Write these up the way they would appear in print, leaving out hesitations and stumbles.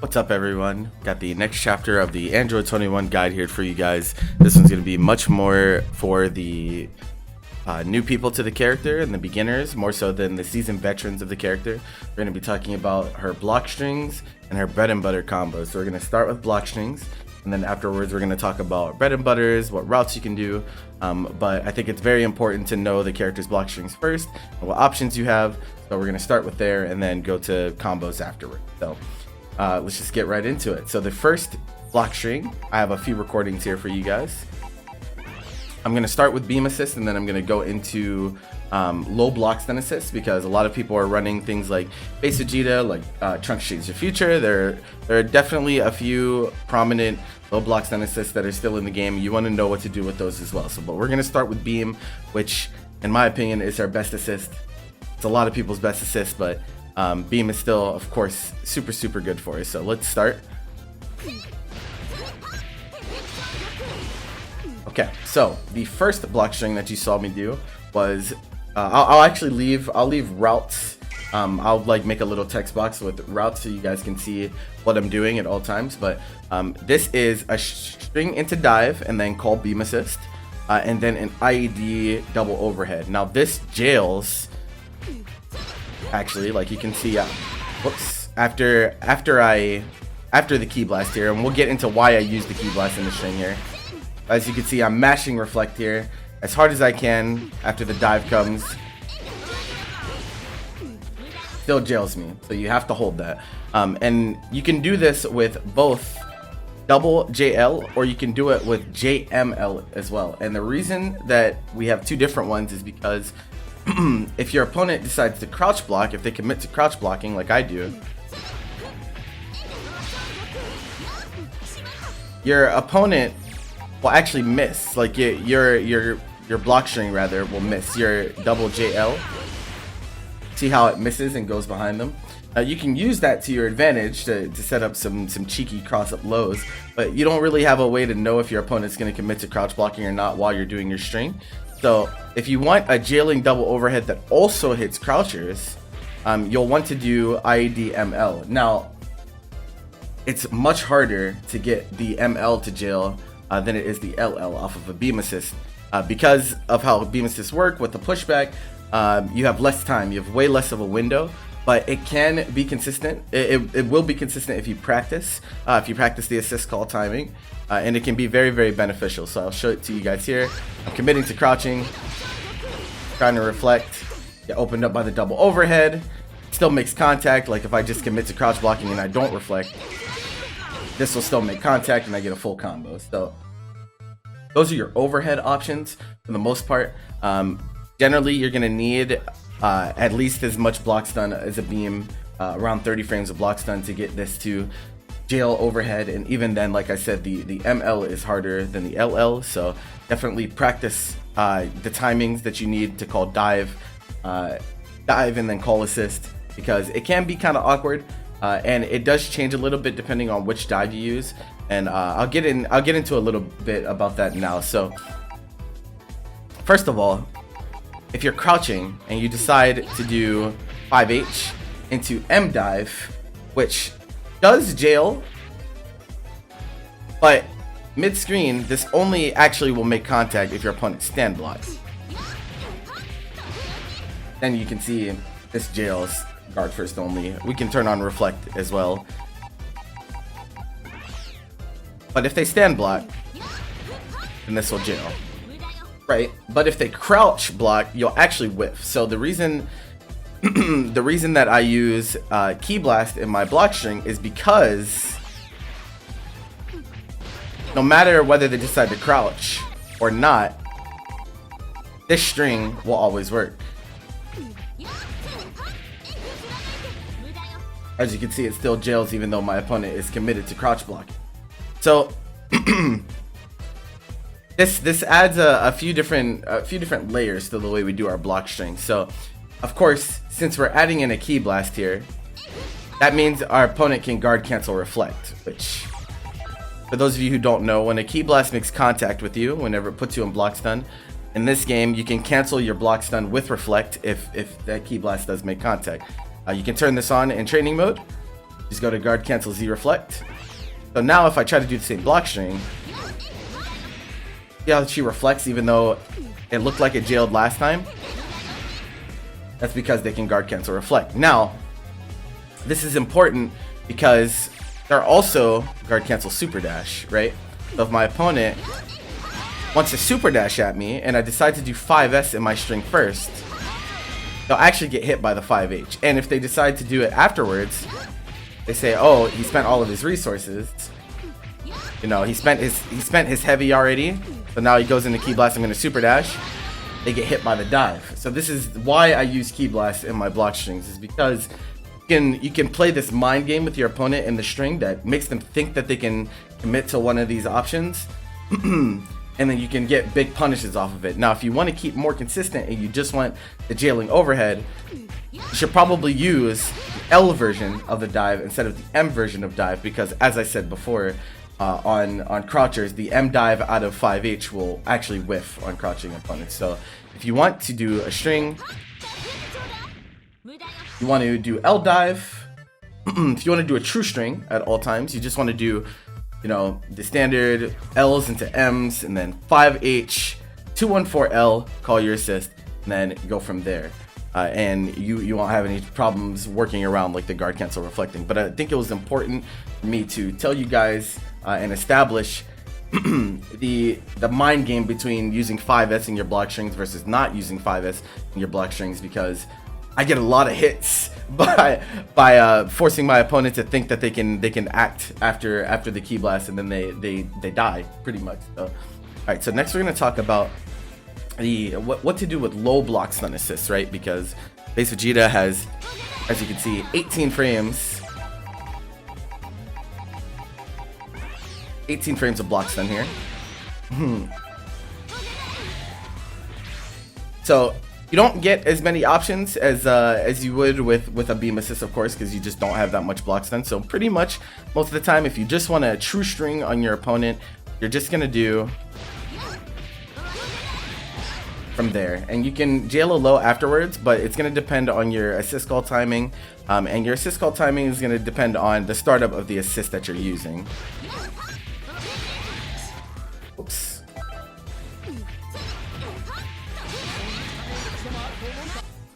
What's up, everyone? Got the next chapter of the Android 21 guide here for you guys. This one's going to be much more for the new people to the character and the beginners, more so than the seasoned veterans of the character. We're going to be talking about her block strings and her bread and butter combos. So we're going to start with block strings, and then afterwards we're going to talk about bread and butters, what routes you can do. But I think it's very important to know the character's block strings first and what options you have. So we're going to start with there and then go to combos afterward. So let's just get right into it. So the first block string, I have a few recordings here for you guys. I'm going to start with beam assist, and then I'm going to go into low block stun assist, because a lot of people are running things like base Vegeta, like Trunks Change the Future. There are definitely a few prominent low block stun assists that are still in the game. You want to know what to do with those as well. So, but we're going to start with beam, which in my opinion is our best assist. It's a lot of people's best assist, but beam is still, of course, super good for us. So let's start. Okay, so the first block string that you saw me do was I'll leave routes. I'll like make a little text box with routes so you guys can see what I'm doing at all times. But this is a string into dive and then call beam assist, and then an IED double overhead. Now this jails. Actually, like you can see, whoops, after the key blast here, and we'll get into why I use the key blast in the string here. As you can see, I'm mashing reflect here as hard as I can after the dive comes. Still jails me, so you have to hold that. And you can do this with both double JL, or you can do it with JML as well. And the reason that we have two different ones is because if your opponent decides to crouch block, if they commit to crouch blocking like I do, your opponent will actually miss. Like your block string rather will miss your double JL. See how it misses and goes behind them? You can use that to your advantage to set up some cheeky cross up lows, but you don't really have a way to know if your opponent's going to commit to crouch blocking or not while you're doing your string. So if you want a jailing double overhead that also hits crouchers, you'll want to do IED ML. Now, it's much harder to get the ML to jail than it is the LL off of a beam assist. Because of how beam assists work with the pushback, you have less time, you have way less of a window, but it can be consistent. It will be consistent if you practice the assist call timing. And it can be very beneficial. So I'll show it to you guys here. I'm committing to crouching, trying to reflect, get opened up by the double overhead, still makes contact. Like if I just commit to crouch blocking and I don't reflect, this will still make contact and I get a full combo. So those are your overhead options for the most part. Generally, you're gonna need at least as much block stun as a beam, around 30 frames of block stun to get this to jail overhead. And even then, like I said, the ML is harder than the LL. So definitely practice the timings that you need to call dive and then call assist, because it can be kind of awkward, and it does change a little bit depending on which dive you use. And I'll get into a little bit about that now. So first of all, if you're crouching and you decide to do 5H into M dive, which does jail, but mid-screen, this only actually will make contact if your opponent stand blocks. Then you can see this jails guard first only. We can turn on reflect as well. But if they stand block, then this will jail. Right? But if they crouch block, you'll actually whiff. So the reason that I use key blast in my block string is because no matter whether they decide to crouch or not, this string will always work. As you can see, it still jails even though my opponent is committed to crouch blocking. So this adds a few different layers to the way we do our block string. So of course, since we're adding in a key blast here, that means our opponent can guard cancel reflect, which, for those of you who don't know, when a key blast makes contact with you, whenever it puts you in block stun, in this game you can cancel your block stun with reflect if that key blast does make contact. You can turn this on in training mode, Just go to guard cancel Z reflect. So now if I try to do the same block string, see how she reflects even though it looked like it jailed last time? That's because they can guard cancel reflect. Now, this is important because they're also guard cancel super dash, right? So if my opponent wants to super dash at me and I decide to do 5S in my string first, they'll actually get hit by the 5H. And if they decide to do it afterwards, they say, oh, he spent all of his resources. You know, he spent his heavy already. So now he goes into Ki Blast, I'm gonna super dash. They get hit by the dive. So this is why I use Ki Blast in my block strings, is because you can play this mind game with your opponent in the string that makes them think that they can commit to one of these options. And then you can get big punishes off of it. Now, if you want to keep more consistent and you just want the jailing overhead, you should probably use the L version of the dive instead of the M version of dive, because as I said before, on crouchers, the M dive out of 5H will actually whiff on crouching opponents. So if you want to do a string, you want to do L dive. If you want to do a true string at all times, you just want to do, you know, the standard L's into M's and then 5H, 214L, call your assist, and then go from there. And you won't have any problems working around like the guard cancel reflecting. But I think it was important for me to tell you guys and establish the mind game between using 5S in your block strings versus not using 5S in your block strings, because I get a lot of hits by forcing my opponent to think that they can act after the Ki Blast, and then they die pretty much. So, all right, so next we're gonna talk about what to do with low block stun assists, right? Because Base Vegeta has, as you can see, 18 frames. 18 frames of block stun here. So you don't get as many options as you would with a beam assist, of course, because you just don't have that much block stun. So pretty much most of the time, if you just want a true string on your opponent, you're just gonna do from there, and you can jail a low afterwards, but it's going to depend on your assist call timing, and your assist call timing is going to depend on the startup of the assist that you're using. Oops.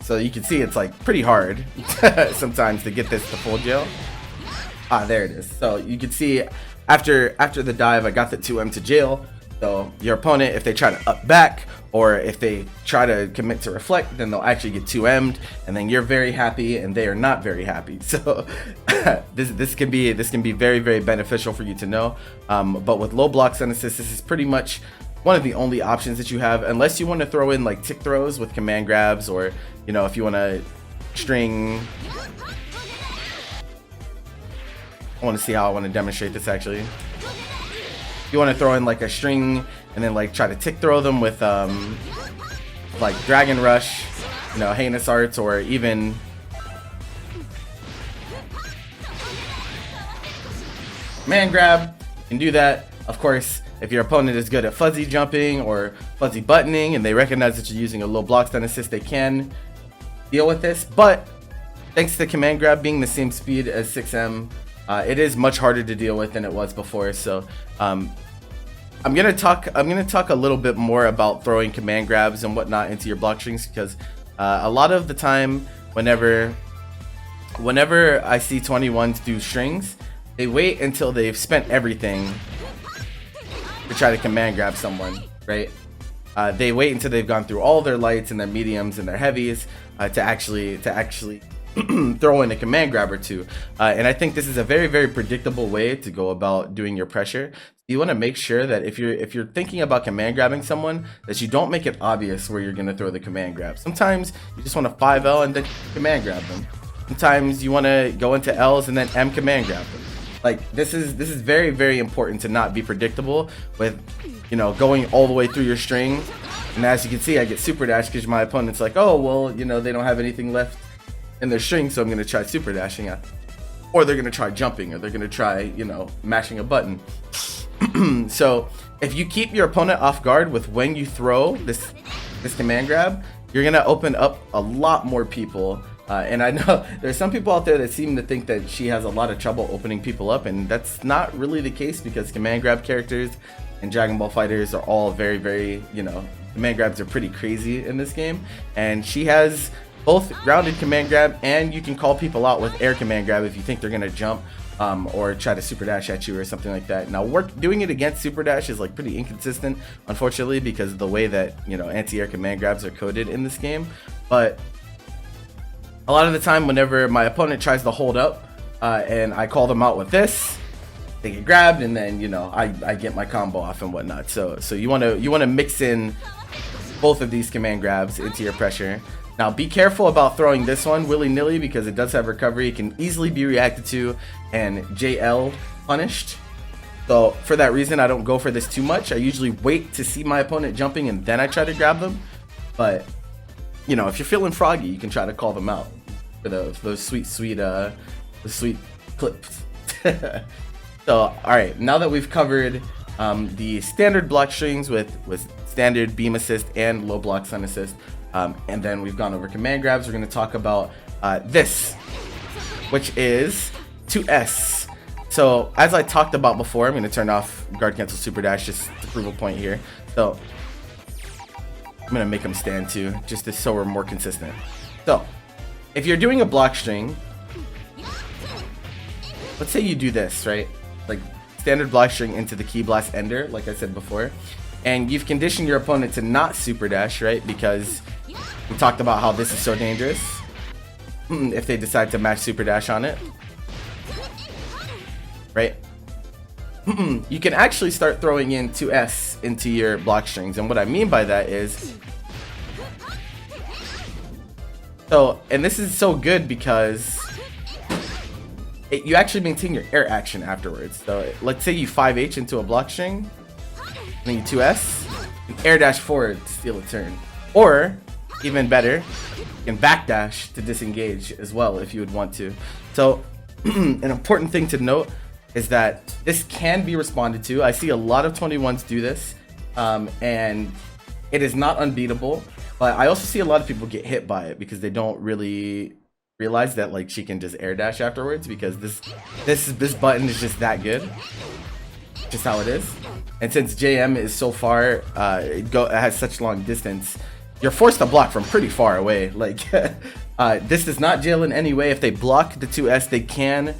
So you can see it's like pretty hard sometimes to get this to full jail. Ah, there it is. So you can see after the dive, I got the 2M to jail. So your opponent, if they try to up back, or if they try to commit to reflect, then they'll actually get 2M'd, and then you're very happy and they are not very happy. So this can be very, very beneficial for you to know. But with low block stun assist, this is pretty much one of the only options that you have, unless you want to throw in like tick throws with command grabs, or you know, if you want to string. I want to see how I want to demonstrate this actually. You want to throw in like a string and then like try to tick throw them with like Dragon Rush, you know, Heinous Arts, or even man grab. You can do that. Of course, if your opponent is good at fuzzy jumping or fuzzy buttoning and they recognize that you're using a low block stun assist, they can deal with this. But thanks to command grab being the same speed as 6M, it is much harder to deal with than it was before. So I'm gonna talk a little bit more about throwing command grabs and whatnot into your block strings, because a lot of the time, whenever I see 21s do strings, they wait until they've spent everything to try to command grab someone, right? They wait until they've gone through all their lights and their mediums and their heavies to actually throw in a command grab or two. And I think this is a very, very predictable way to go about doing your pressure. You want to make sure that if you're thinking about command grabbing someone, that you don't make it obvious where you're going to throw the command grab. Sometimes you just want to 5L and then command grab them. Sometimes you want to go into L's and then M command grab them. Like this is very, very important to not be predictable with, you know, going all the way through your string. And as you can see, I get super dash because my opponent's like, oh well, you know, they don't have anything left in their string, so I'm going to try super dashing at them. Or they're going to try jumping, or they're going to try, you know, mashing a button. So if you keep your opponent off guard with when you throw this command grab, you're going to open up a lot more people And I know there's some people out there that seem to think that she has a lot of trouble opening people up, and that's not really the case because command grab characters and Dragon Ball fighters are all very, very, you know, command grabs are pretty crazy in this game. And she has both grounded command grab, and you can call people out with air command grab if you think they're gonna jump or try to super dash at you or something like that. Now doing it against super dash is like pretty inconsistent, unfortunately, because of the way that, you know, anti-air command grabs are coded in this game. But a lot of the time whenever my opponent tries to hold up and I call them out with this, they get grabbed, and then, you know, I get my combo off and whatnot. So you want to mix in both of these command grabs into your pressure. Now be careful about throwing this one willy-nilly because it does have recovery. It can easily be reacted to and JL punished. So for that reason, I don't go for this too much. I usually wait to see my opponent jumping and then I try to grab them. But, you know, if you're feeling froggy, you can try to call them out for those sweet clips. So, all right, now that we've covered the standard block strings with standard beam assist and low block stun assist, and then we've gone over command grabs, we're going to talk about this, which is 2S. So as I talked about before, I'm going to turn off guard cancel super dash just to prove a point here. So I'm going to make them stand too, just so we're more consistent. So if you're doing a block string, let's say you do this, right? Like standard block string into the Ki Blast Ender, like I said before, and you've conditioned your opponent to not super dash, right? Because we talked about how this is so dangerous if they decide to match super dash on it, right? You can actually start throwing in 2S into your block strings, and what I mean by that is, and this is so good because you actually maintain your air action afterwards. So let's say you 5H into a block string, and then you 2S, and air dash forward to steal a turn. Or, even better, you can backdash to disengage as well if you would want to. So an important thing to note is that this can be responded to. I see a lot of 21s do this, and it is not unbeatable. But I also see a lot of people get hit by it because they don't really realize that like she can just air dash afterwards, because this button is just that good, just how it is. And since JM is so far, it has such long distance, you're forced to block from pretty far away. Like this does not jail in any way. If they block the 2S, they can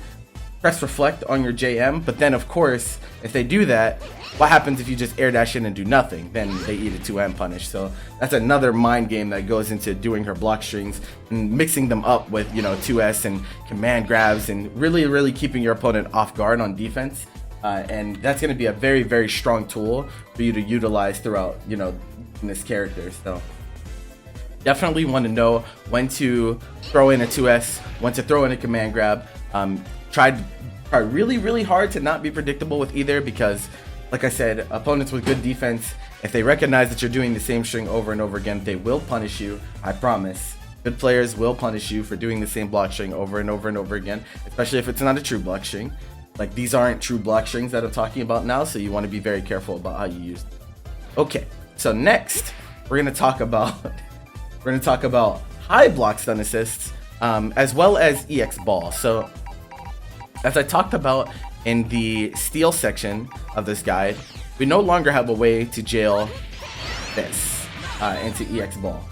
press reflect on your JM, but then of course if they do that, what happens if you just air dash in and do nothing? Then they eat a 2M punish. So that's another mind game that goes into doing her block strings and mixing them up with, you know, 2S and command grabs and really keeping your opponent off guard on defense. And that's going to be a very strong tool for you to utilize throughout, you know, this character. So definitely want to know when to throw in a 2S, when to throw in a command grab. Try really hard to not be predictable with either, because like I said, opponents with good defense, if they recognize that you're doing the same string over and over again, they will punish you. I promise. Good players will punish you for doing the same block string over and over again, especially if it's not a true block string. Like, these aren't true block strings that I'm talking about now, so you want to be very careful about how you use them. Okay, so next we're gonna talk about high block stun assists, as well as EX ball. So as I talked about in the steel section of this guide, we no longer have a way to jail this into EX ball.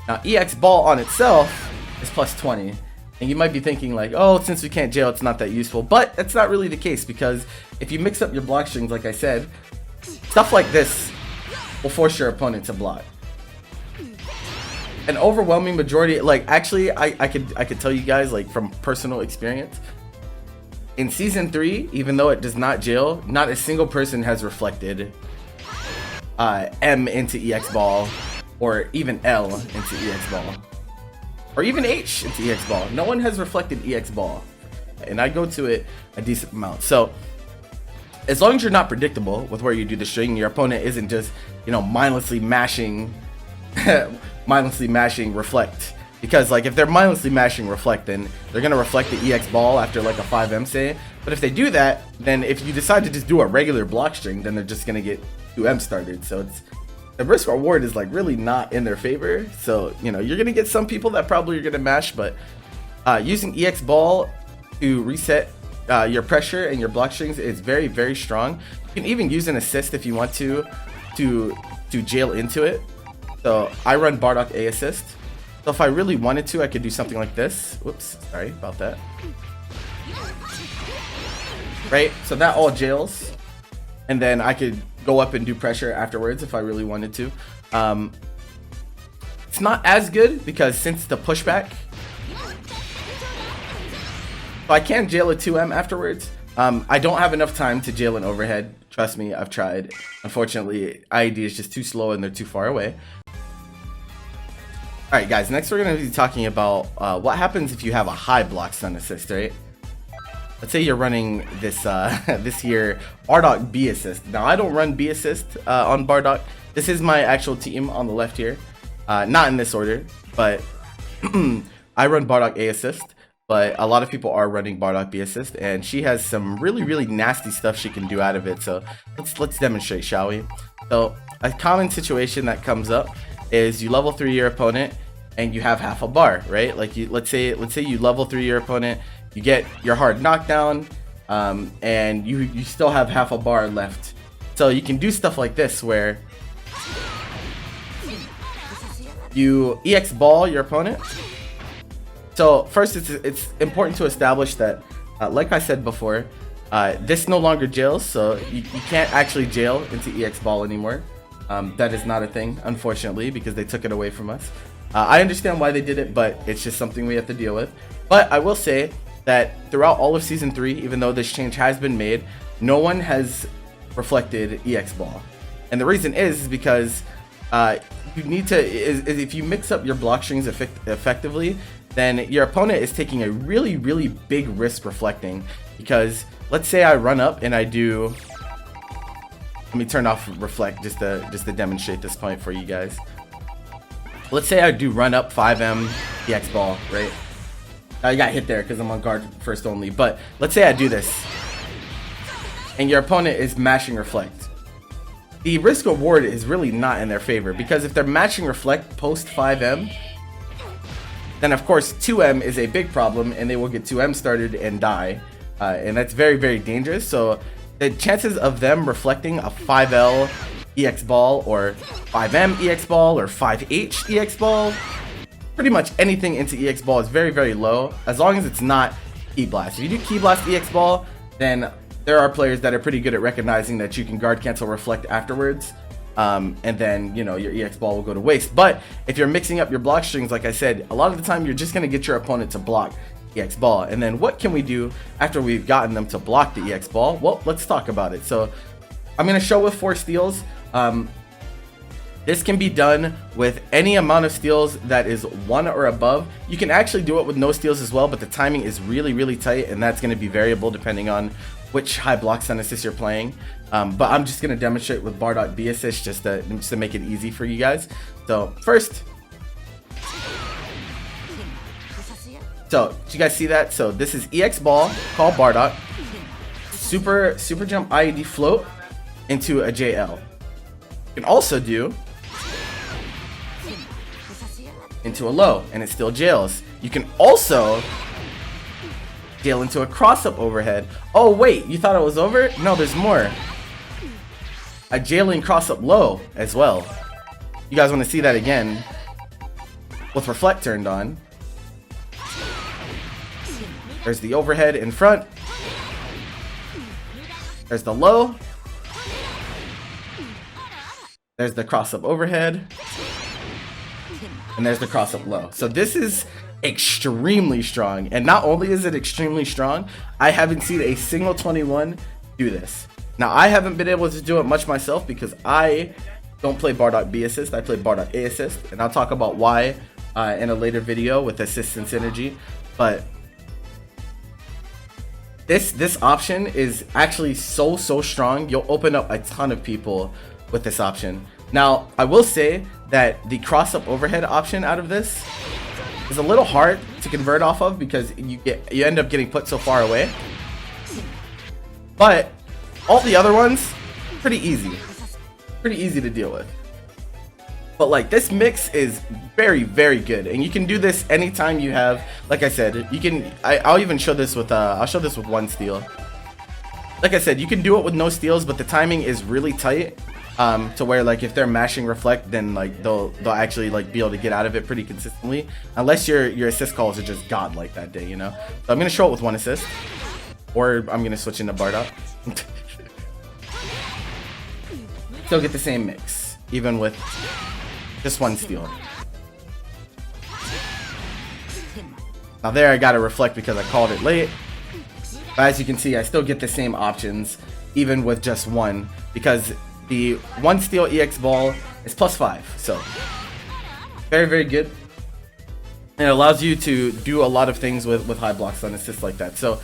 Now EX ball on itself is plus 20, and you might be thinking like, oh, since we can't jail, it's not that useful. But that's not really the case, because if you mix up your block strings, like I said, stuff like this will force your opponent to block. An overwhelming majority, like actually I could tell you guys, like from personal experience, in season 3, even though it does not jail, not a single person has reflected M into EX ball, or even L into EX ball, or even H into EX ball. No one has reflected EX ball, and I go to it a decent amount. So as long as you're not predictable with where you do the string, your opponent isn't just, you know, mindlessly mashing reflect. Because like if they're mindlessly mashing reflect, then they're gonna reflect the EX ball after like a 5M say. But if they do that, then if you decide to just do a regular block string, then they're just gonna get 2M started. So it's, the risk reward is like really not in their favor. So, you know, you're gonna get some people that probably are gonna mash, but Using EX ball to reset your pressure and your block strings is very, very strong. You can even use an assist if you want to jail into it. So I run Bardock A assist. So if I really wanted to, I could do something like this. Whoops, sorry about that. Right, so that all jails, and then I could go up and do pressure afterwards if I really wanted to. It's not as good because since the pushback, so I can jail a 2M afterwards. I don't have enough time to jail an overhead. Trust me, I've tried. Unfortunately, IED is just too slow and they're too far away. Alright guys, next we're going to be talking about what happens if you have a high block stun assist, right? Let's say you're running this this here Bardock B assist. Now I don't run B assist on Bardock. This is my actual team on the left here. Not in this order, but I run Bardock A assist. But a lot of people are running Bardock B assist, and she has some really, really nasty stuff she can do out of it. So let's demonstrate, shall we? So a common situation that comes up is you level 3 your opponent and you have half a bar, right? Like let's say you level 3 your opponent, you get your hard knockdown, and you still have half a bar left. So you can do stuff like this where you EX ball your opponent. So first, it's important to establish that, like I said before, this no longer jails, so you can't actually jail into EX ball anymore. That is not a thing, unfortunately, because they took it away from us. I understand why they did it, but it's just something we have to deal with. But I will say that throughout all of Season 3, even though this change has been made, no one has reflected EX ball. And the reason is because you need to, if you mix up your block strings effectively, then your opponent is taking a really, really big risk reflecting. Because let's say I run up and I do, let me turn off reflect just to demonstrate this point for you guys. Let's say I do run up 5M EX ball, right? I got hit there because I'm on guard first only, but let's say I do this and your opponent is mashing reflect. The risk reward is really not in their favor, because if they're matching reflect post 5M, then of course 2M is a big problem and they will get 2M started and die, and that's very, very dangerous. So the chances of them reflecting a 5L EX ball or 5M EX ball or 5H EX ball, pretty much anything into EX ball, is very, very low, as long as it's not Key Blast. If you do Key Blast EX ball, then there are players that are pretty good at recognizing that you can guard cancel reflect afterwards, and then, you know, your EX ball will go to waste. But if you're mixing up your block strings, like I said, a lot of the time you're just going to get your opponent to block EX ball. And then what can we do after we've gotten them to block the EX ball? Well, let's talk about it. So I'm going to show with 4 steals. This can be done with any amount of steals that is 1 or above. You can actually do it with no steals as well, but the timing is really, really tight, and that's going to be variable depending on which high block stun assist you're playing. But I'm just going to demonstrate with Bardock B assist just to make it easy for you guys. So first, so did you guys see that? So this is EX ball called Bardock, super jump IED float into a JL. You can also do into a low and it still jails. You can also jail into a cross up overhead. Oh wait, you thought it was over? No, there's more. A jailing cross up low as well. You guys want to see that again with reflect turned on. There's the overhead in front. There's the low. There's the cross up overhead. And there's the cross up low. So this is extremely strong. And not only is it extremely strong, I haven't seen a single 21 do this. Now, I haven't been able to do it much myself because I don't play Bardock B assist. I play Bardock A assist. And I'll talk about why in a later video with assist and synergy. But this option is actually so strong. You'll open up a ton of people with this option. Now, I will say that the cross-up overhead option out of this is a little hard to convert off of because you end up getting put so far away. But all the other ones, pretty easy to deal with. But like this mix is very, very good, and you can do this anytime you have, like I said, you can, I'll even show this with, I'll show this with one steal. Like I said, you can do it with no steals, but the timing is really tight, to where like if they're mashing reflect, then like they'll actually like be able to get out of it pretty consistently, unless your assist calls are just god like that day, you know. So I'm gonna show it with one assist, or I'm gonna switch into Bardock. Still get the same mix, even with just one steal. Now there I gotta reflect because I called it late. But as you can see, I still get the same options even with just one, because the one steal EX ball is +5. So very, very good. And it allows you to do a lot of things with high blocks on assists like that. So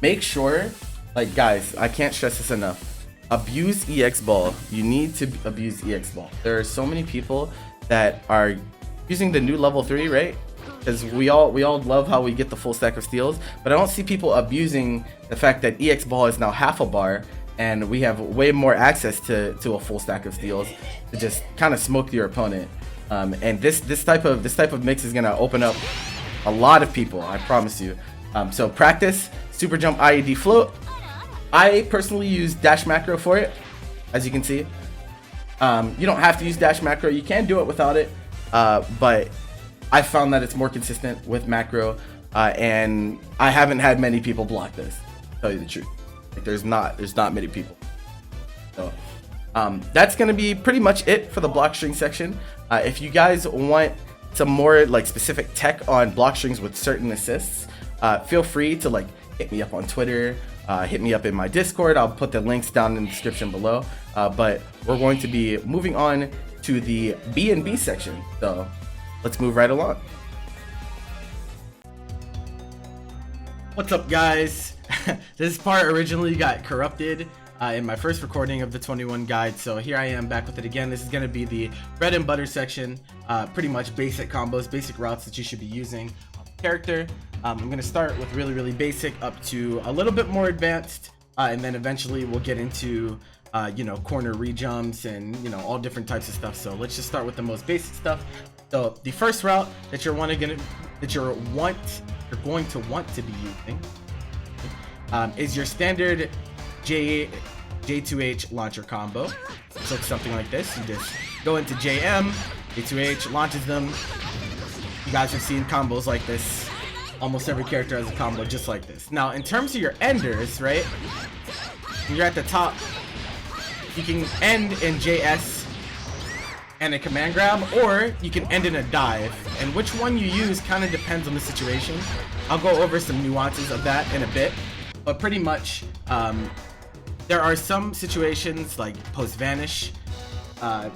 make sure, like guys, I can't stress this enough. Abuse EX ball. You need to abuse EX ball. There are so many people that are using the new level 3, right? Because we all love how we get the full stack of steals, but I don't see people abusing the fact that EX ball is now half a bar, and we have way more access to a full stack of steals to just kind of smoke your opponent. And this type of mix is gonna open up a lot of people, I promise you. So practice super jump IED float. I personally use dash macro for it, as you can see. You don't have to use dash macro, you can do it without it, but I found that it's more consistent with macro, and I haven't had many people block this, to tell you the truth. Like there's not many people. So that's gonna be pretty much it for the Blockstring section. If you guys want some more like specific tech on Blockstrings with certain assists, feel free to like hit me up on Twitter, hit me up in my Discord. I'll put the links down in the description below. But we're going to be moving on to the BNB section, so let's move right along. What's up, guys? This part originally got corrupted in my first recording of the 21 guide, so here I am back with it again. This is going to be the bread and butter section, pretty much basic combos, basic routes that you should be using on the character. I'm going to start with really, really basic up to a little bit more advanced, and then eventually we'll get into you know, corner rejumps and, you know, all different types of stuff. So let's just start with the most basic stuff. So the first route that you're going to want to be using is your standard J2H launcher combo. So it's something like this. You just go into JM, J2H launches them. You guys have seen combos like this. Almost every character has a combo just like this. Now, in terms of your enders, right? When you're at the top, you can end in JS and a command grab, or you can end in a dive. And which one you use kind of depends on the situation. I'll go over some nuances of that in a bit. But pretty much, there are some situations like post-vanish at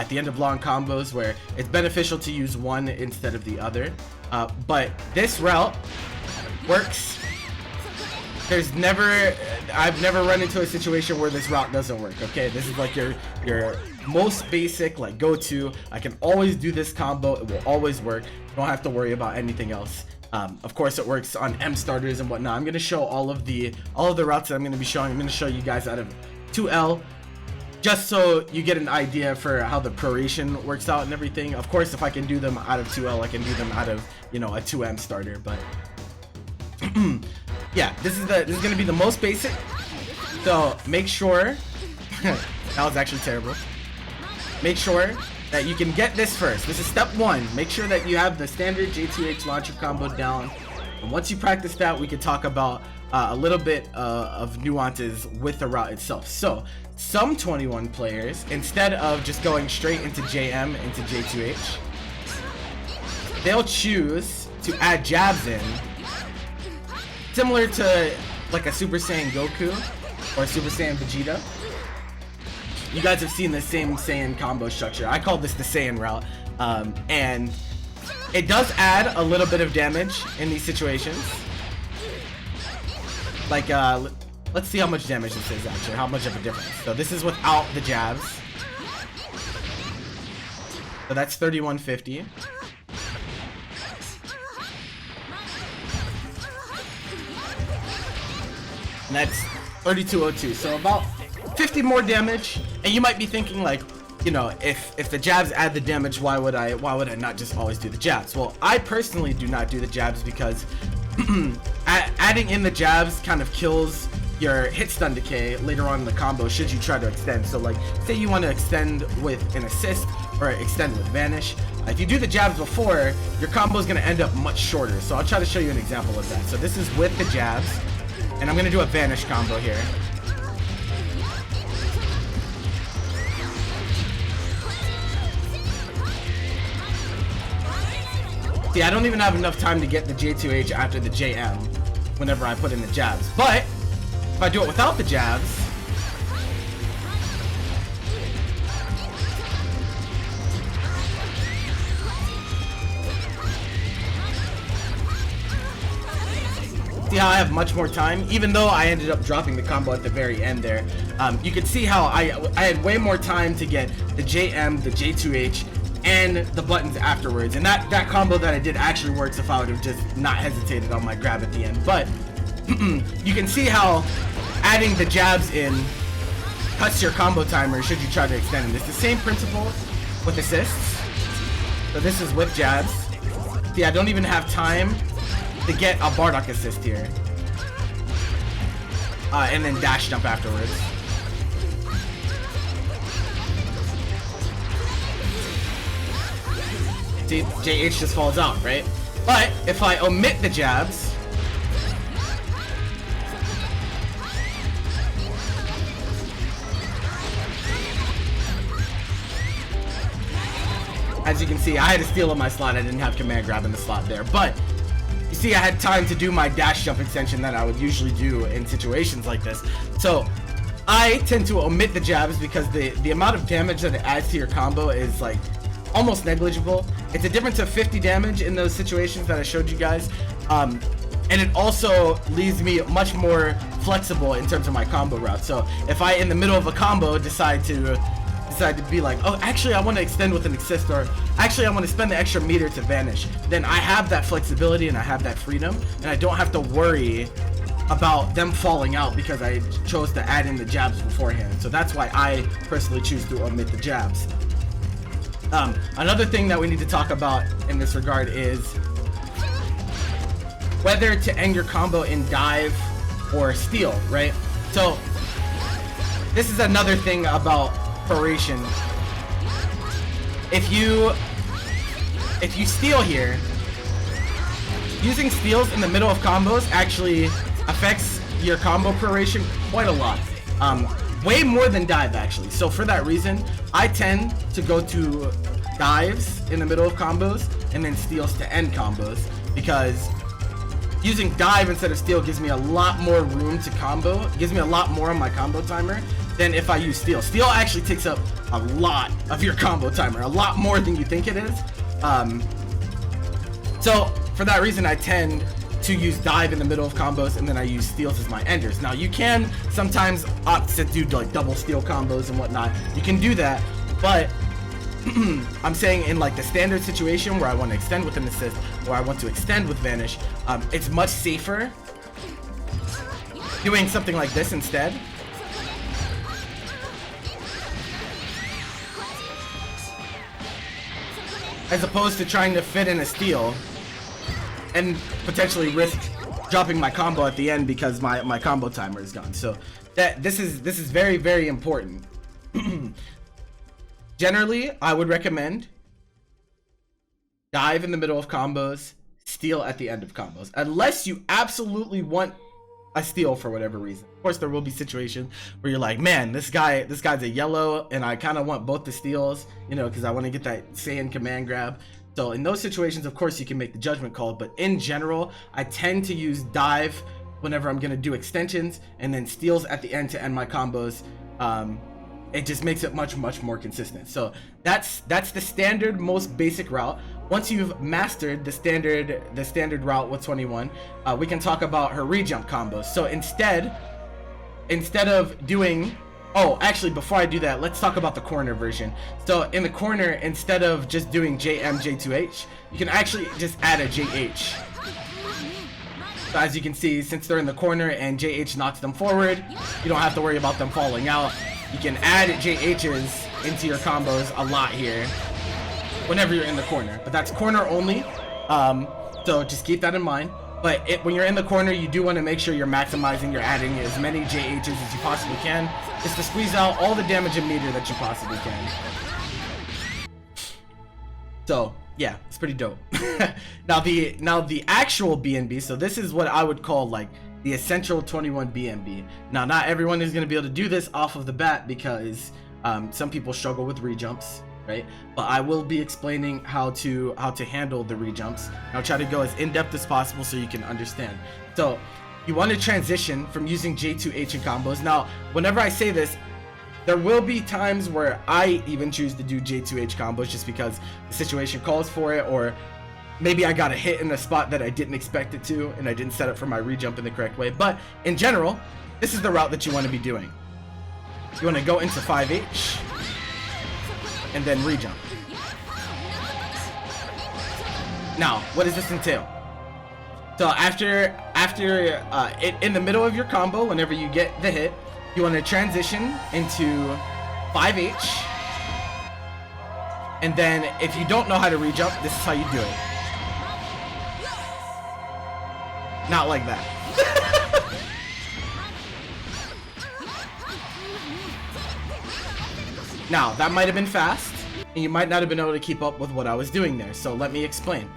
the end of long combos where it's beneficial to use one instead of the other. But this route works. I've never run into a situation where this route doesn't work. Okay, this is like your most basic like go-to. I can always do this combo. It will always work. You don't have to worry about anything else. Of course, it works on M starters and whatnot. I'm going to show all of the routes that I'm going to be showing. I'm going to show you guys out of 2L, just so you get an idea for how the proration works out and everything. Of course, if I can do them out of 2L, I can do them out of, you know, a 2M starter. But yeah, this is going to be the most basic. So make sure that was actually terrible. Make sure that you can get this first. This is step 1. Make sure that you have the standard J2H launcher combo down. And once you practice that, we can talk about a little bit of nuances with the route itself. So some 21 players, instead of just going straight into JM into J2H, they'll choose to add jabs in, similar to like a Super Saiyan Goku or Super Saiyan Vegeta. You guys have seen the same Saiyan combo structure. I call this the Saiyan route, and it does add a little bit of damage in these situations. Like, let's see how much damage this is actually, how much of a difference. So this is without the jabs. So that's 3150. And that's 3202. So about 50 more damage. And you might be thinking like, you know, if the jabs add the damage, why would I not just always do the jabs? Well, I personally do not do the jabs because adding in the jabs kind of kills your hit stun decay later on in the combo should you try to extend. So like, say you want to extend with an assist or extend with vanish, if you do the jabs before, your combo is going to end up much shorter. So I'll try to show you an example of that. So this is with the jabs, and I'm going to do a vanish combo here. See, I don't even have enough time to get the J2H after the JM whenever I put in the jabs. But if I do it without the jabs, see how I have much more time, even though I ended up dropping the combo at the very end there. You can see how I had way more time to get the JM, the J2H, and the buttons afterwards, and that combo that I did actually works if I would have just not hesitated on my grab at the end. But you can see how adding the jabs in cuts your combo timer should you try to extend it. It's the same principle with assists. So this is with jabs. See, I don't even have time to get a Bardock assist here, and then dash jump afterwards. See, JH just falls out, right? But if I omit the jabs, as you can see, I had to steal on my slot. I didn't have command grab in the slot there, but you see I had time to do my dash jump extension that I would usually do in situations like this. So I tend to omit the jabs because the amount of damage that it adds to your combo is like almost negligible. It's a difference of 50 damage in those situations that I showed you guys, and it also leaves me much more flexible in terms of my combo route. So if I in the middle of a combo decide to be like, oh, actually I want to extend with an assist, or actually I want to spend the extra meter to vanish, then I have that flexibility and I have that freedom, and I don't have to worry about them falling out because I chose to add in the jabs beforehand. So that's why I personally choose to omit the jabs. Another thing that we need to talk about in this regard is whether to end your combo in dive or steal, right? So this is another thing about proration. If you steal here, using steals in the middle of combos actually affects your combo proration quite a lot. Way more than dive actually. So for that reason, I tend to go to dives in the middle of combos and then steals to end combos, because using dive instead of steal gives me a lot more room to combo. It gives me a lot more on my combo timer than if I use steal. Steal actually takes up a lot of your combo timer, a lot more than you think it is. So for that reason, I tend to use dive in the middle of combos, and then I use steals as my enders. Now you can sometimes opt to do like double steal combos and whatnot. You can do that, but I'm saying in like the standard situation where I want to extend with an assist, or I want to extend with vanish, it's much safer doing something like this instead. As opposed to trying to fit in a steal and potentially risk dropping my combo at the end because my combo timer is gone. So this is very, very important. Generally, I would recommend dive in the middle of combos, steal at the end of combos, unless you absolutely want a steal for whatever reason. Of course, there will be situations where you're like, man, this guy's a yellow, and I kind of want both the steals, you know, because I want to get that Saiyan command grab. So in those situations, of course, you can make the judgment call, but in general, I tend to use dive whenever I'm going to do extensions, and then steals at the end to end my combos. It just makes it much more consistent. So that's the standard, most basic route. Once you've mastered the standard route with 21, we can talk about her rejump combos. So instead of doing, oh, actually, before I do that, let's talk about the corner version. So in the corner, instead of just doing JM, J2H, you can actually just add a JH. So as you can see, since they're in the corner and JH knocks them forward, you don't have to worry about them falling out. You can add JHs into your combos a lot here whenever you're in the corner, but that's corner only. So just keep that in mind. But when you're in the corner, you do want to make sure you're maximizing, you're adding as many JHs as you possibly can, just to squeeze out all the damage and meter that you possibly can. So yeah, it's pretty dope. now the actual BNB, so this is what I would call like the essential 21 BNB. Now not everyone is going to be able to do this off of the bat because some people struggle with rejumps, right? But I will be explaining how to handle the rejumps. I'll try to go as in-depth as possible so you can understand. So you want to transition from using J2H in combos. Now whenever I say this, there will be times where I even choose to do J2H combos just because the situation calls for it, or maybe I got a hit in a spot that I didn't expect it to and I didn't set up for my rejump in the correct way. But in general, this is the route that you want to be doing. You want to go into 5H and then rejump. Now, what does this entail? So in the middle of your combo, whenever you get the hit, you want to transition into 5H, and then if you don't know how to rejump, this is how you do it. Not like that. Now, that might have been fast, and you might not have been able to keep up with what I was doing there, so let me explain.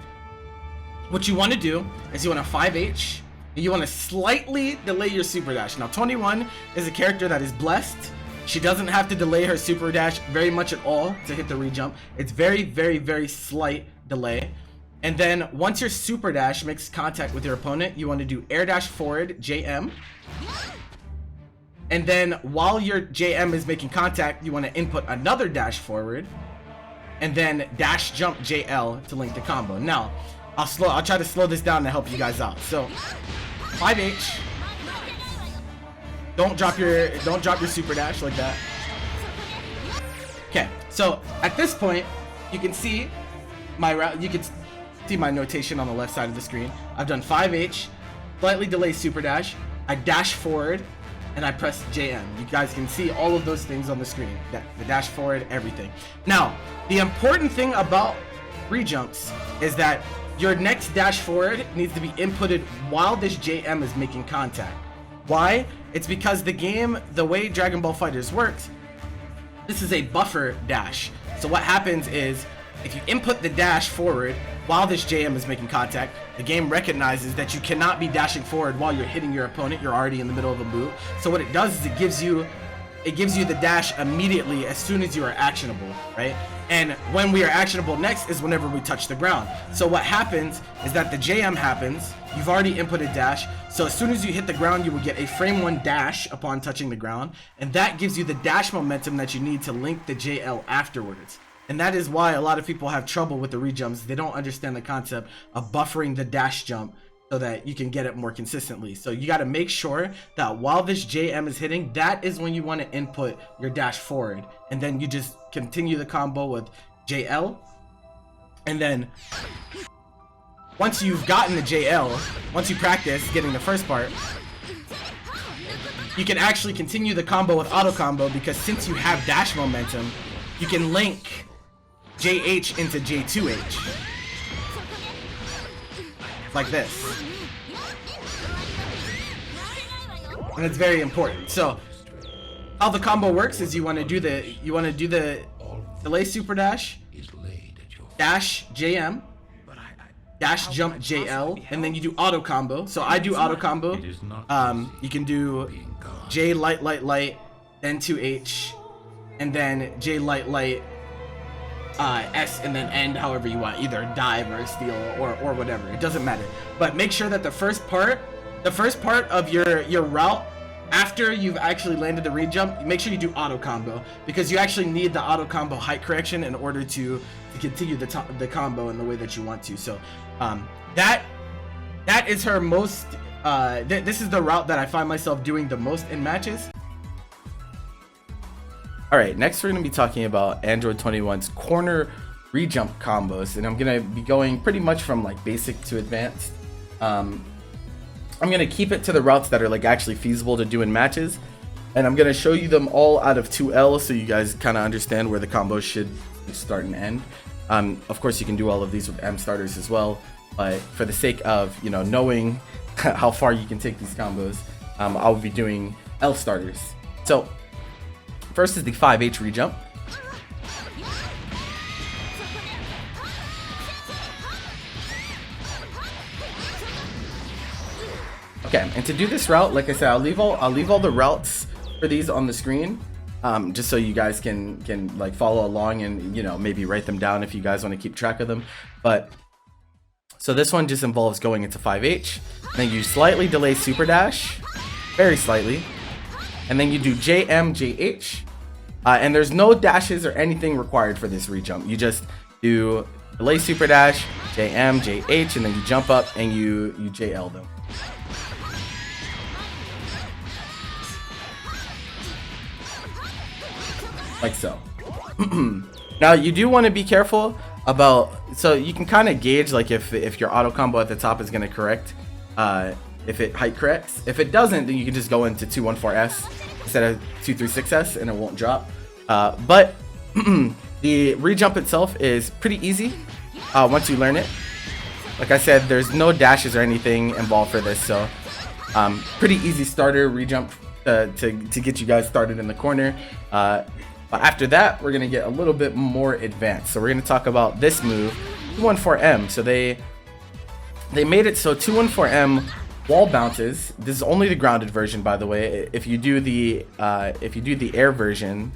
What you want to do is you want to 5H, and you want to slightly delay your super dash. Now 21 is a character that is blessed. She doesn't have to delay her super dash very much at all to hit the rejump. It's very, very, very slight delay. And then once your super dash makes contact with your opponent, you want to do air dash forward JM. And then while your JM is making contact, you want to input another dash forward, and then dash jump JL to link the combo. Now I'll try to slow this down to help you guys out. So 5H. Don't drop your super dash like that. Okay, so at this point, you can see my route. You can see my notation on the left side of the screen. I've done 5H, slightly delay super dash. I dash forward, and I press JM. You guys can see all of those things on the screen. The dash forward, everything. Now, the important thing about rejumps is that your next dash forward needs to be inputted while this JM is making contact. Why? It's because the game, the way Dragon Ball FighterZ works, this is a buffer dash. So what happens is, if you input the dash forward while this JM is making contact, the game recognizes that you cannot be dashing forward while you're hitting your opponent. You're already in the middle of a move. So what it does is it gives you the dash immediately as soon as you are actionable, right? And when we are actionable next is whenever we touch the ground. So what happens is that the JM happens, you've already inputted dash, so as soon as you hit the ground, you will get a frame 1 dash upon touching the ground, and that gives you the dash momentum that you need to link the JL afterwards. And that is why a lot of people have trouble with the rejumps. They don't understand the concept of buffering the dash jump so that you can get it more consistently. So you got to make sure that while this JM is hitting, that is when you want to input your dash forward, and then you just continue the combo with JL. And then once you've gotten the JL, once you practice getting the first part, you can actually continue the combo with auto combo, because since you have dash momentum, you can link JH into J2H like this, and it's very important. So how the combo works is you want to do the delay super dash, dash JM, dash jump JL, and then you do auto combo. So I do auto combo. You can do J light light light, then 2H, and then J light light, S, and then end however you want, either dive or steal or whatever. It doesn't matter. But make sure that the first part of your route, after you've actually landed the rejump, make sure you do auto combo, because you actually need the auto combo height correction in order to continue the combo in the way that you want to. So that is her most this is the route that I find myself doing the most in matches. Alright, next we're going to be talking about Android 21's corner rejump combos, and I'm going to be going pretty much from like basic to advanced. I'm going to keep it to the routes that are like actually feasible to do in matches, And I'm gonna show you them all out of 2L so you guys kind of understand where the combos should start and end. Of course, you can do all of these with M starters as well, but for the sake of, you know, knowing how far you can take these combos, I'll be doing L starters. So first is the 5H rejump. Okay, and to do this route, like I said, I'll leave all the routes for these on the screen, just so you guys can like follow along and, you know, maybe write them down if you guys want to keep track of them. But so this one just involves going into 5H, then you slightly delay super dash, very slightly, and then you do JM JH, and there's no dashes or anything required for this rejump. You just do delay super dash, JM JH, and then you jump up and you JL them. Like so. Now you do want to be careful about, so you can kind of gauge like if your auto combo at the top is going to correct, if it height corrects. If it doesn't, then you can just go into 214S instead of 236S and it won't drop. But the rejump itself is pretty easy once you learn it. Like I said, there's no dashes or anything involved for this, so pretty easy starter rejump to get you guys started in the corner. But after that, we're going to get a little bit more advanced. So we're going to talk about this move, 214M. So they made it so 214M wall bounces. This is only the grounded version, by the way. If you do the air version,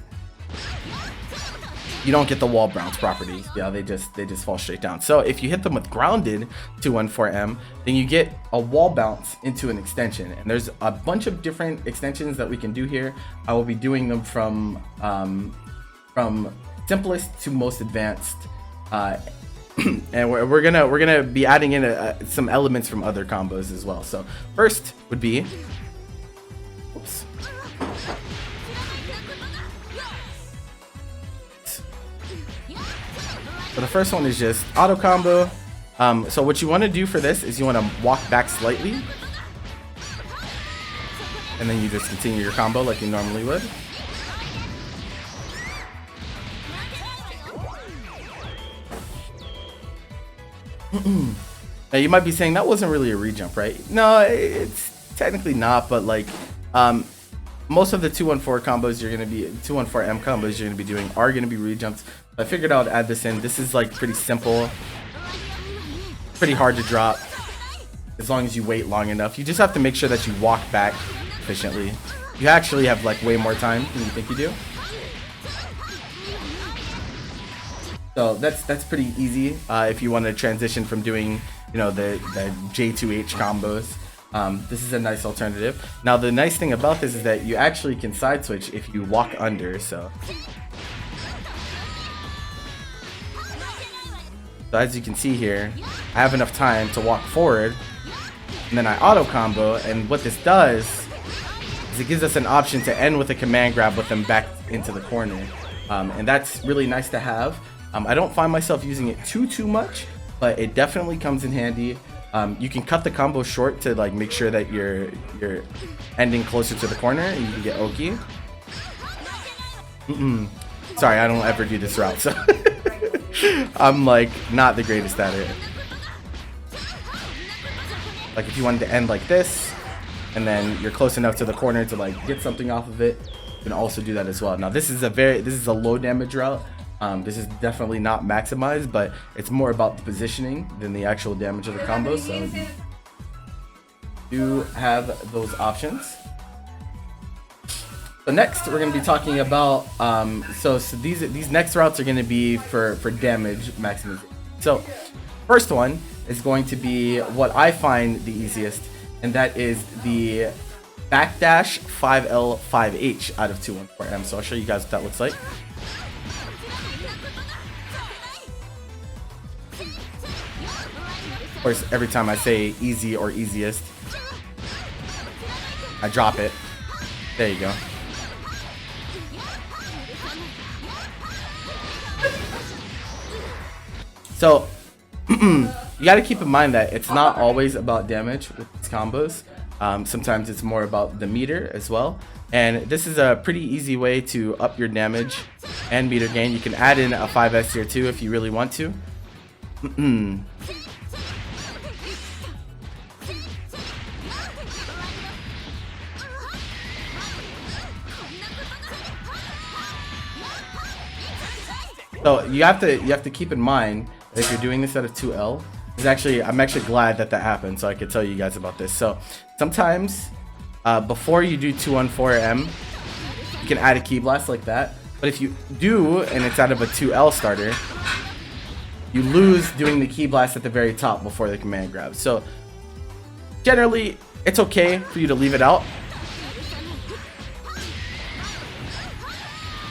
you don't get the wall bounce property. Yeah, they just fall straight down. So if you hit them with grounded 214M, then you get a wall bounce into an extension. And there's a bunch of different extensions that we can do here. I will be doing them from simplest to most advanced, and we're gonna be adding in some elements from other combos as well. So first would be, oops. So the first one is just auto combo. So what you want to do for this is you want to walk back slightly, and then you just continue your combo like you normally would. Now you might be saying that wasn't really a rejump, right? No, it's technically not, but like most of the 214 combos you're gonna be 214M combos you're gonna be doing are gonna be rejumps. I figured I would add this in. This is like pretty simple, pretty hard to drop as long as you wait long enough. You just have to make sure that you walk back efficiently. You actually have like way more time than you think you do. So that's pretty easy if you want to transition from doing, you know, the J2H combos. This is a nice alternative. Now the nice thing about this is that you actually can side switch if you walk under. So as you can see here, I have enough time to walk forward, and then I auto combo. And what this does is it gives us an option to end with a command grab with them back into the corner, and that's really nice to have. I don't find myself using it too much, but it definitely comes in handy. You can cut the combo short to like make sure that you're ending closer to the corner, and you can get Oki. Sorry, I don't ever do this route, so I'm like not the greatest at it. Like if you wanted to end like this, and then you're close enough to the corner to like get something off of it, you can also do that as well. Now this is a low damage route. This is definitely not maximized, but it's more about the positioning than the actual damage of the combo. So you do have those options. So next we're going to be talking about so these next routes are going to be for damage maximization. So first one is going to be what I find the easiest, and that is the backdash 5L 5H out of 214M. So I'll show you guys what that looks like. Of course, every time I say easy or easiest, I drop it. There you go. So you got to keep in mind that it's not always about damage with these combos. Sometimes it's more about the meter as well. And this is a pretty easy way to up your damage and meter gain. You can add in a 5S here too if you really want to. So you have to keep in mind that if you're doing this at a 2L, I'm actually glad that happened, so I could tell you guys about this. So sometimes before you do 2-1-4M, you can add a Ki Blast like that. But if you do, and it's out of a 2L starter, you lose doing the Ki Blast at the very top before the command grab. So generally, it's okay for you to leave it out,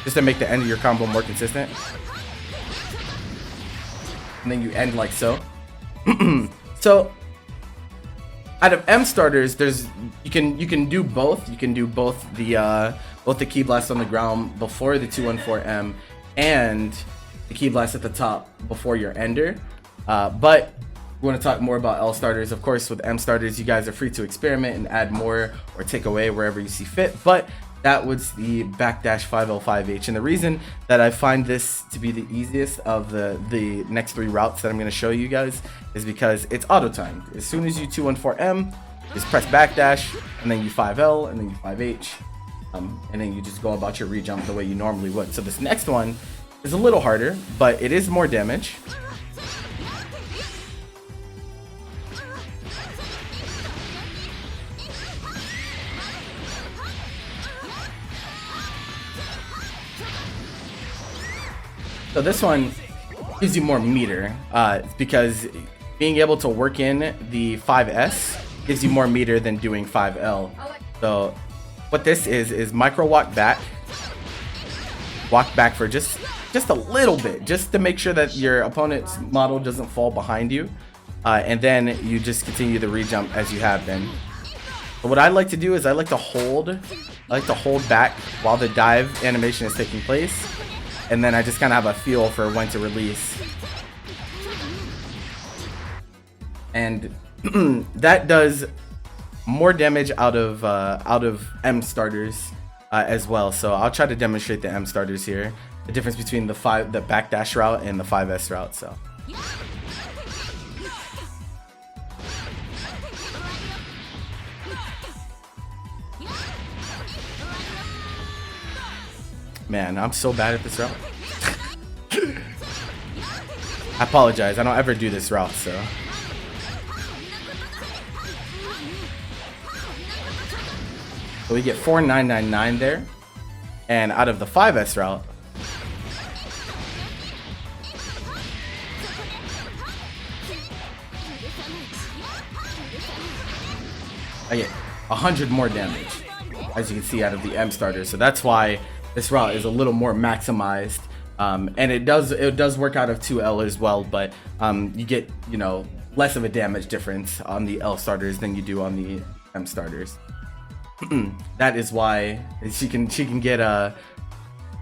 just to make the end of your combo more consistent. And then you end like so. So out of M starters, you can do both. You can do both the Ki Blast on the ground before the 2-1-4M and the Ki Blast at the top before your ender. But we want to talk more about L starters. Of course, with M starters, you guys are free to experiment and add more or take away wherever you see fit. But that was the backdash 5L5H, and the reason that I find this to be the easiest of the next 3 routes that I'm going to show you guys is because it's auto timed. As soon as you 2-1-4M, just press backdash, and then you 5L, and then you 5H, and then you just go about your rejump the way you normally would. So this next one is a little harder, but it is more damage. So this one gives you more meter because being able to work in the 5S gives you more meter than doing 5L. So what this is micro walk back for just a little bit, just to make sure that your opponent's model doesn't fall behind you, and then you just continue the rejump as you have been. But what I like to do is I like to hold back while the dive animation is taking place. And then I just kind of have a feel for when to release. And that does more damage out of M starters as well. So I'll try to demonstrate the M starters here. The difference between the backdash route and the 5S route. So. Man, I'm so bad at this route. I apologize, I don't ever do this route, so. So we get 4999 there. And out of the 5S route, I get 100 more damage, as you can see, out of the M starter. So that's why this route is a little more maximized, and it does work out of 2L as well, but you get, you know, less of a damage difference on the L starters than you do on the M starters. That is why she can get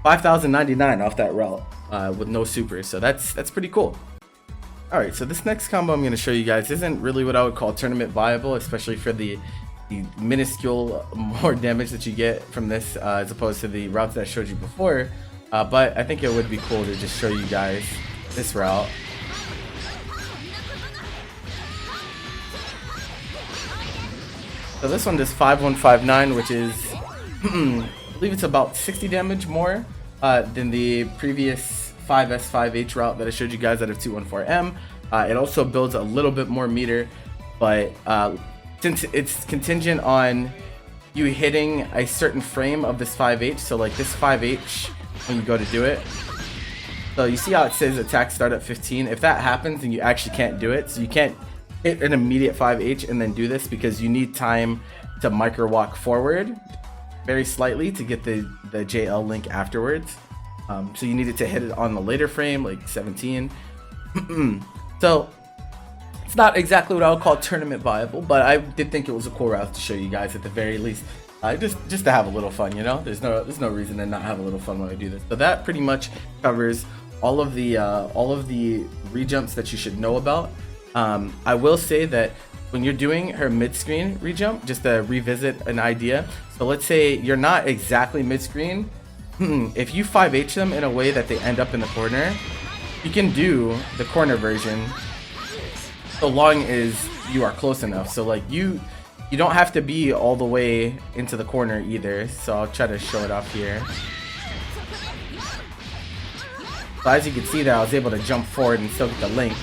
5,099 off that route with no supers, so that's pretty cool. All right, so this next combo I'm going to show you guys isn't really what I would call tournament viable, especially for the minuscule more damage that you get from this as opposed to the routes that I showed you before, but I think it would be cool to just show you guys this route. So this one does 5159, which is I believe it's about 60 damage more than the previous 5S 5H route that I showed you guys out of 2-1-4M. It also builds a little bit more meter, but since it's contingent on you hitting a certain frame of this 5H, so like this 5H when you go to do it, so you see how it says attack start at 15. If that happens, then you actually can't do it. So you can't hit an immediate 5H and then do this because you need time to micro walk forward very slightly to get the JL link afterwards. So you needed to hit it on the later frame, like 17. So it's not exactly what I would call tournament viable, but I did think it was a cool route to show you guys at the very least. Just to have a little fun, you know. There's no reason to not have a little fun when I do this. So that pretty much covers all of the rejumps that you should know about. I will say that when you're doing her mid-screen rejump, just to revisit an idea. So let's say you're not exactly mid-screen. If you 5H them in a way that they end up in the corner, you can do the corner version so long as you are close enough. So like you don't have to be all the way into the corner either. So I'll try to show it off here. So as you can see there, I was able to jump forward and still get the link,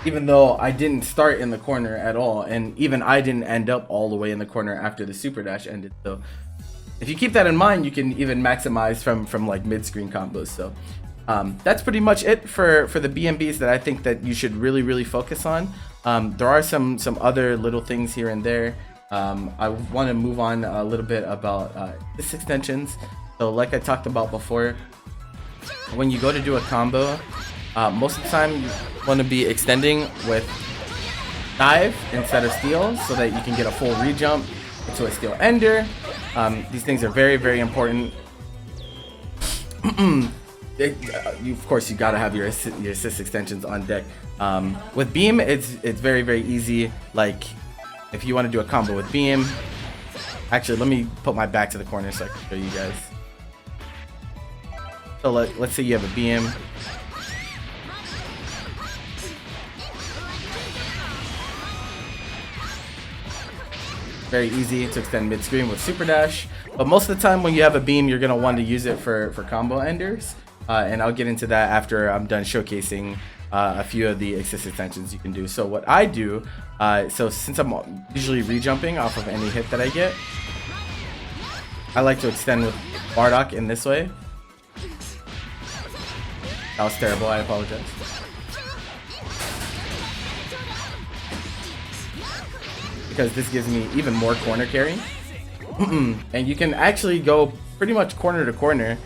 even though I didn't start in the corner at all, and even I didn't end up all the way in the corner after the super dash ended. So if you keep that in mind, you can even maximize from like mid-screen combos. So that's pretty much it for the BNBs that I think that you should really focus on. There are some other little things here and there. I want to move on a little bit about this extensions. So like I talked about before, when you go to do a combo, most of the time you want to be extending with dive instead of steal so that you can get a full rejump into a steal ender. These things are very important. Of course, you gotta have your assist extensions on deck. With beam, it's very easy. Like if you want to do a combo with beam, actually let me put my back to the corner so I can show you guys. So let's say you have a beam. Very easy to extend mid-screen with super dash, but most of the time when you have a beam, you're gonna want to use it for combo enders, and I'll get into that after I'm done showcasing a few of the assist extensions you can do. So what I do, so since I'm usually rejumping off of any hit that I get, I like to extend with Bardock in this way. That was terrible, I apologize. Because this gives me even more corner carry. And you can actually go pretty much corner to corner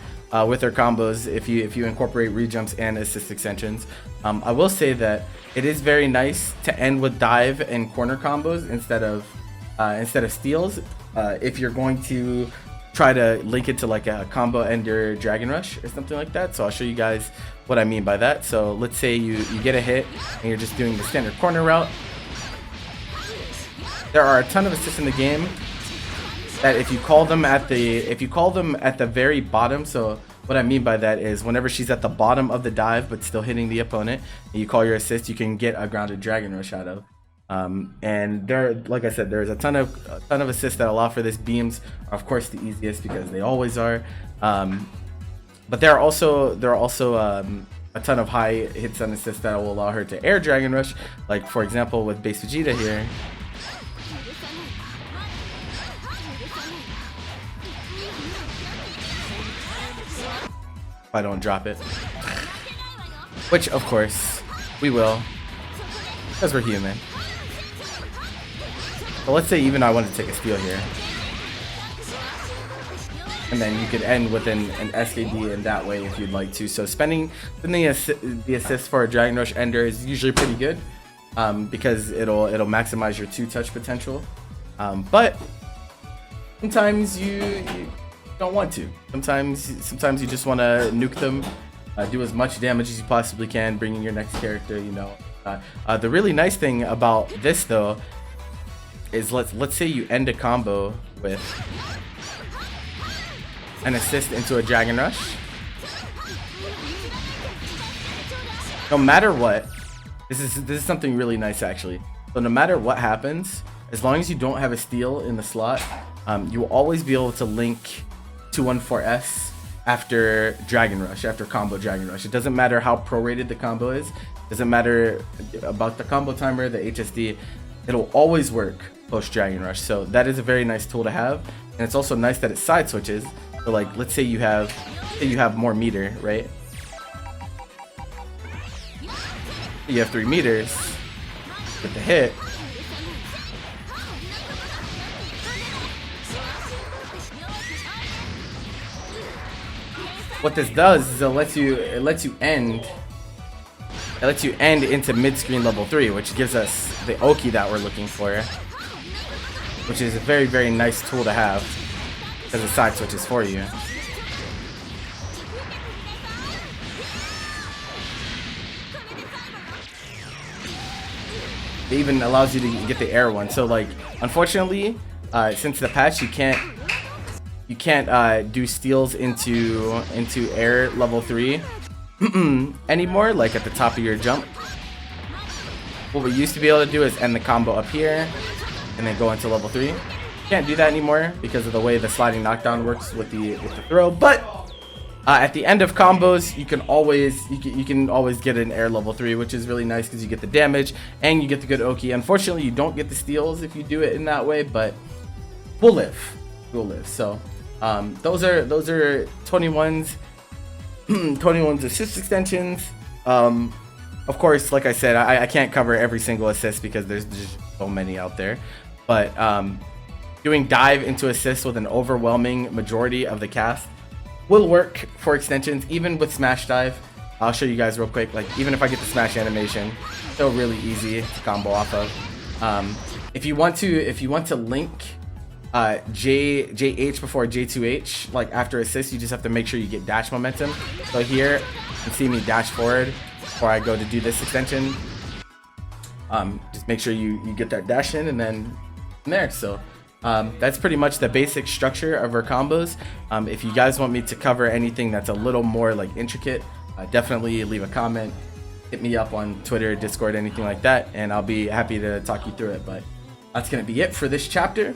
with their combos if you incorporate rejumps and assist extensions. I will say that it is very nice to end with dive and corner combos instead of steals. If you're going to try to link it to like a combo ender dragon rush or something like that. So I'll show you guys what I mean by that. So let's say you get a hit and you're just doing the standard corner route. There are a ton of assists in the game that if you call them at the very bottom, so what I mean by that is whenever she's at the bottom of the dive but still hitting the opponent and you call your assist, you can get a grounded dragon rush out of. And there, like I said, there's a ton of assists that allow for this. Beams are of course the easiest because they always are. But there are also a ton of high hits and assists that will allow her to air dragon rush. Like for example with base Vegeta here. If I don't drop it, which of course we will, because we're human. But let's say even I want to take a steal here, and then you could end with an SKD in that way if you'd like to. So spending the assist for a Dragon Rush Ender is usually pretty good, because it'll maximize your 2-touch potential. But sometimes you don't want to. Sometimes you just want to nuke them, do as much damage as you possibly can, bring in your next character. You know, the really nice thing about this though is let's say you end a combo with an assist into a Dragon Rush. No matter what, this is something really nice actually. So no matter what happens, as long as you don't have a steal in the slot, you will always be able to link 214S after Dragon Rush, after combo Dragon Rush. It doesn't matter how prorated the combo is. It doesn't matter about the combo timer, the HSD. It'll always work post Dragon Rush. So that is a very nice tool to have, and it's also nice that it side switches. So like, let's say you have more meter, right? You have 3 meters with the hit. What this does is it lets you end into mid-screen level 3, which gives us the Oki that we're looking for, which is a very nice tool to have because it side switches for you. It even allows you to get the air one. So like, unfortunately, since the patch, you can't do steals into air level 3 anymore, like at the top of your jump. What we used to be able to do is end the combo up here and then go into level 3. Can't do that anymore because of the way the sliding knockdown works with the throw. But at the end of combos, you can always get an air level 3, which is really nice because you get the damage and you get the good Oki. Unfortunately, you don't get the steals if you do it in that way, but we'll live. So those are 21's 21's assist extensions. Of course, like I said, I can't cover every single assist because there's just so many out there. But doing dive into assist with an overwhelming majority of the cast will work for extensions, even with smash dive. I'll show you guys real quick. Like, even if I get the smash animation, still really easy to combo off of. If you want to link JH before J2H, like after assist, you just have to make sure you get dash momentum. So here, you can see me dash forward before I go to do this extension. Just make sure you get that dash in, and then from there. So that's pretty much the basic structure of our combos. If you guys want me to cover anything that's a little more like intricate, definitely leave a comment, hit me up on Twitter, Discord, anything like that, and I'll be happy to talk you through it. But that's gonna be it for this chapter.